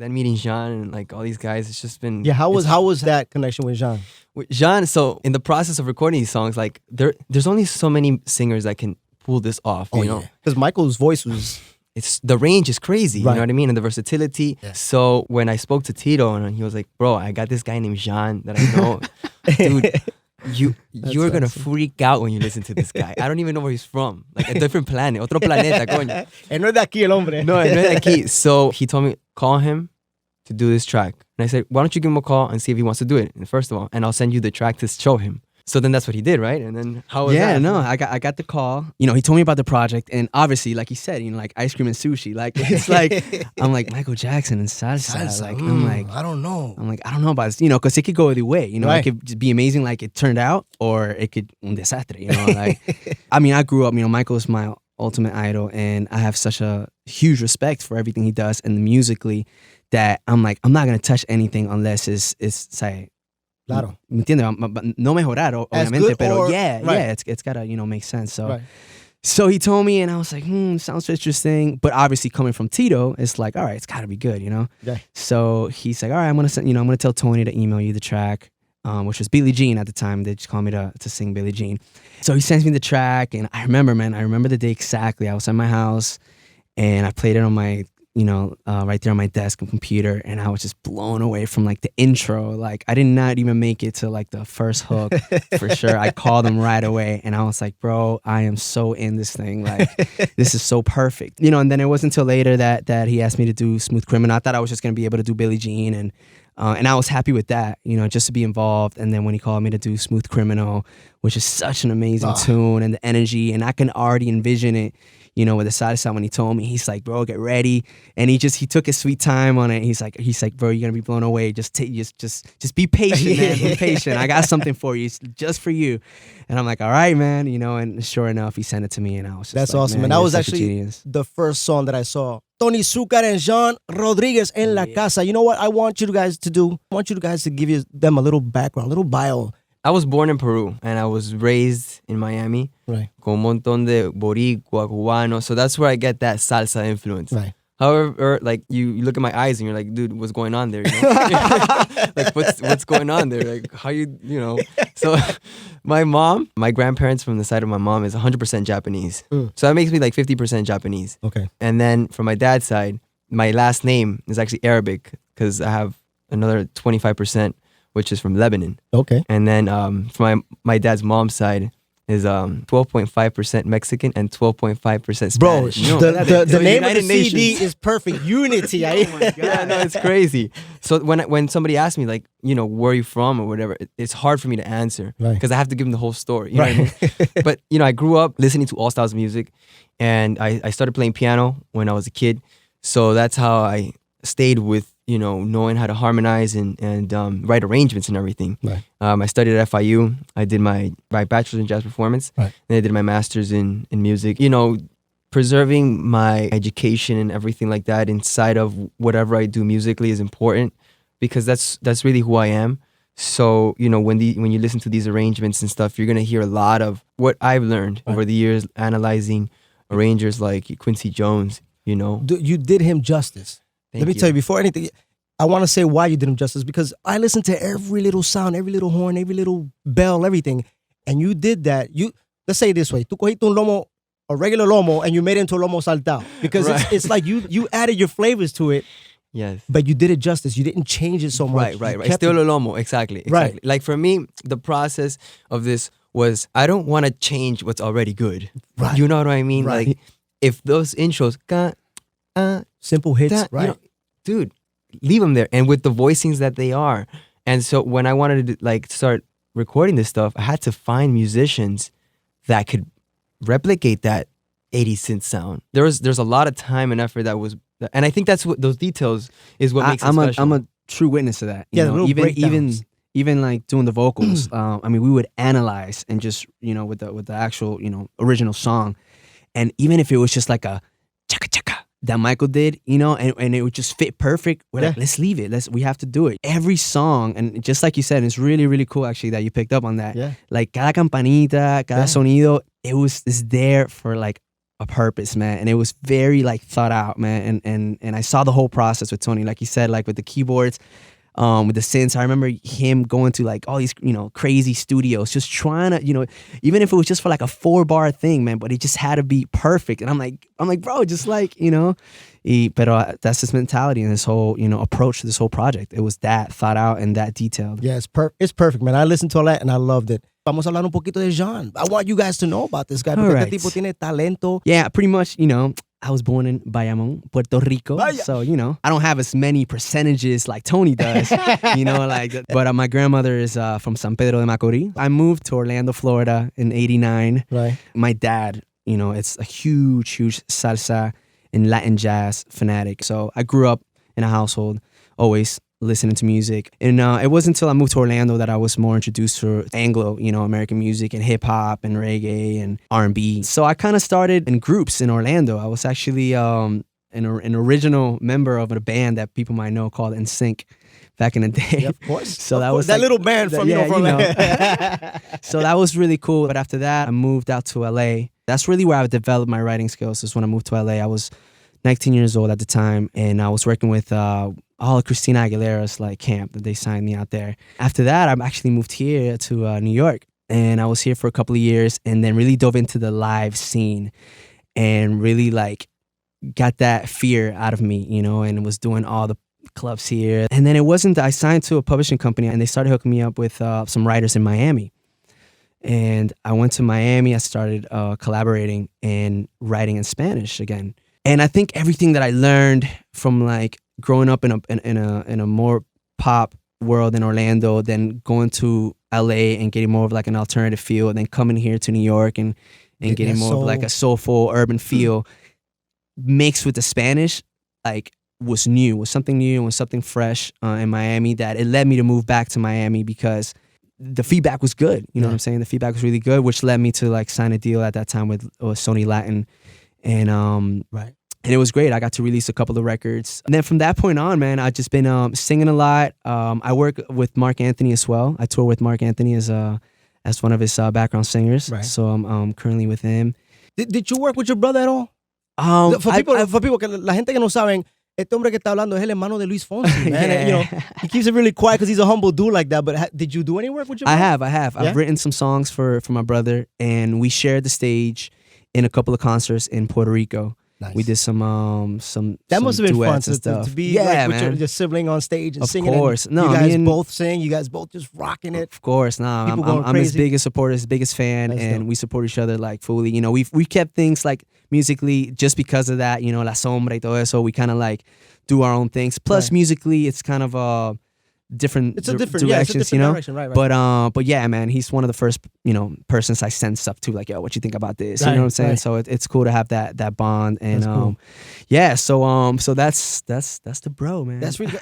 then meeting Jean and like all these guys, it's just been how was that connection with Jean? With Jean, so in the process of recording these songs, like there's only so many singers that can pull this off, you know? Because Michael's voice was... The range is crazy, you know what I mean? And the versatility. Yeah. So when I spoke to Tito and he was like, bro, I got this guy named Jean that I know. Dude, you're going to freak out when you listen to this guy. I don't even know where he's from. Like a different planet. Otro planeta, coño. No es de aquí el hombre. No es de aquí. So he told me, call him to do this track. And I said, why don't you give him a call and see if he wants to do it, first of all. And I'll send you the track to show him. So then that's what he did, right? And then how was that? Yeah, no, I got the call. You know, he told me about the project, and obviously, like he said, you know, like ice cream and sushi. Like it's like I'm like Michael Jackson and salsa. Like I'm like I don't know. I'm like I don't know about this, you know, because it could go either way. You know, it could just be amazing, like it turned out, or it could un desastre. You know, like I mean, I grew up. You know, Michael's my ultimate idol, and I have such a huge respect for everything he does and musically that I'm like I'm not gonna touch anything unless it's say. Claro. ¿Me entiendes? No mejorar, obviamente, pero it's gotta, you know, make sense. So he told me, and I was like, sounds interesting. But obviously, coming from Tito, it's like, all right, it's gotta be good, you know. Yeah. So he's like, all right, I'm gonna tell Tony to email you the track, which was Billie Jean at the time. They just called me to sing Billie Jean. So he sends me the track, and I remember the day exactly. I was at my house, and I played it on my, you know, right there on my desk and computer, and I was just blown away from like the intro. Like I did not even make it to like the first hook for sure. I called him right away, and I was like, bro, I am so in this thing. Like this is so perfect, you know. And then it wasn't until later that he asked me to do Smooth Criminal. I thought I was just gonna be able to do Billie Jean, and I was happy with that, you know, just to be involved. And then when he called me to do Smooth Criminal, which is such an amazing tune, and the energy, and I can already envision it, you know, with the salsa. When he told me, he's like, bro, get ready. And he took his sweet time on it. He's like, bro, you're gonna be blown away. Just be patient, man. Be patient. I got something for you, just for you. And I'm like, all right, man. You know, and sure enough, he sent it to me, and I was just that's like, awesome. Man, and that was actually the first song that I saw. Tony Succar and Jean Rodriguez en la casa. You know what I want you guys to do? I want you guys to give them a little background, a little bio. I was born in Peru, and I was raised in Miami. Right. Con un montón de boricua, cubano. So that's where I get that salsa influence. Right. However, like you look at my eyes and you're like, dude, what's going on there? You know? Like, what's going on there? Like, how you know? So my grandparents from the side of my mom is 100% Japanese. So that makes me like 50% Japanese. Okay. And then from my dad's side, my last name is actually Arabic because I have another 25%, which is from Lebanon. Okay. And then from my dad's mom's side is 12.5% Mexican and 12.5% Spanish. Bro, the name of the Nations. CD is perfect. Unity. Oh my God. Yeah, no, it's crazy. So when somebody asks me, like, you know, where are you from or whatever, it's hard for me to answer because I have to give them the whole story. You know what I mean? But, you know, I grew up listening to all styles of music, and I started playing piano when I was a kid. So that's how I stayed with, you know, knowing how to harmonize and write arrangements and everything. Right. I studied at FIU. I did my bachelor's in jazz performance. Right. Then I did my master's in music. You know, preserving my education and everything like that inside of whatever I do musically is important because that's really who I am. So, you know, when you listen to these arrangements and stuff, you're going to hear a lot of what I've learned over the years analyzing arrangers like Quincy Jones, you know. You did him justice. Let me tell you, before anything, I want to say why you did him justice, because I listened to every little sound, every little horn, every little bell, everything, and you did that. Let's say it this way, tú cogiste un lomo, a regular lomo, and you made it into a lomo saltado, because it's like you added your flavors to it. Yes. But you did it justice. You didn't change it so much. Right. Still a lomo, exactly. Right. Like for me, the process of this was I don't want to change what's already good. Right. You know what I mean? Right. Like if those intros, simple hits, right? You know, dude, leave them there, and with the voicings that they are. And so when I wanted to like start recording this stuff, I had to find musicians that could replicate that 80s synth sound. There's a lot of time and effort that was, and I think that's what those details is what makes it special. I'm a true witness to that. Yeah, you know, even like doing the vocals. I mean, we would analyze and just, you know, with the actual, you know, original song, and even if it was just like a chaka chaka that Michael did, you know, and it would just fit perfect. We're like, let's leave it. We have to do it. Every song, and just like you said, it's really, really cool actually that you picked up on that. Yeah. Like cada campanita, cada sonido, it's there for like a purpose, man. And it was very like thought out, man. And I saw the whole process with Tony, like he said, like with the keyboards, with the synths. I remember him going to like all these, crazy studios, just trying to, even if it was just for like a 4-bar thing, man, but it just had to be perfect. And I'm like, bro, just like, pero that's his mentality and his whole, approach to this whole project. It was that thought out and that detailed. Yeah, it's perfect, man. I listened to all that and I loved it. Vamos a hablar un poquito de Jean. I want you guys to know about this guy. Porque este tipo tiene talento. Yeah, pretty much, I was born in Bayamón, Puerto Rico. So, I don't have as many percentages like Tony does, but my grandmother is from San Pedro de Macorís. I moved to Orlando, Florida in 89. Right. My dad, it's a huge salsa and Latin jazz fanatic. So I grew up in a household always listening to music. And it wasn't until I moved to Orlando that I was more introduced to Anglo, American music and hip hop and reggae and R&B. So I kind of started in groups in Orlando. I was actually an original member of a band that people might know called NSYNC back in the day. Yeah, of course. So that was that little band from Orlando. So that was really cool. But after that, I moved out to LA. That's really where I developed my writing skills, is when I moved to LA. I was 19 years old at the time, and I was working with all of Christina Aguilera's like camp that they signed me out there. After that, I actually moved here to New York, and I was here for a couple of years, and then really dove into the live scene, and really like got that fear out of me, and was doing all the clubs here. And then I signed to a publishing company, and they started hooking me up with some writers in Miami. And I went to Miami. I started collaborating and writing in Spanish again. And I think everything that I learned from like growing up in a more pop world in Orlando, then going to LA and getting more of like an alternative feel, and then coming here to New York and getting more of like a soulful urban feel, mixed with the Spanish, like was something new and was something fresh in Miami, that it led me to move back to Miami because the feedback was good. You know what I'm saying? The feedback was really good, which led me to like sign a deal at that time with Sony Latin. And and it was great. I got to release a couple of records. And then from that point on, man, I've just been singing a lot. I work with Mark Anthony as well. I tour with Mark Anthony as one of his background singers. Right. So I'm currently with him. Did you work with your brother at all? For people, la gente que no saben, este hombre que está hablando es el hermano de Luis Fonsi, man. And, he keeps it really quiet because he's a humble dude like that. But did you do any work with your brother? I have. Yeah? I've written some songs for my brother, and we shared the stage in a couple of concerts in Puerto Rico. Nice. We did some that must have been fun to be like with your sibling on stage and singing. Of course. No, you guys both sing. You guys both just rocking it. Of course. I'm his biggest supporter, his biggest fan. And we support each other like fully. We kept things like musically just because of that, La Sombra y todo eso. We kind of like do our own things. Plus musically, it's kind of different directions, direction, right. But yeah, man, he's one of the first, persons I send stuff to, like, yo, what you think about this? Right, you know what I'm saying? Right. So it's cool to have that bond, and cool. So that's the bro, man. That's really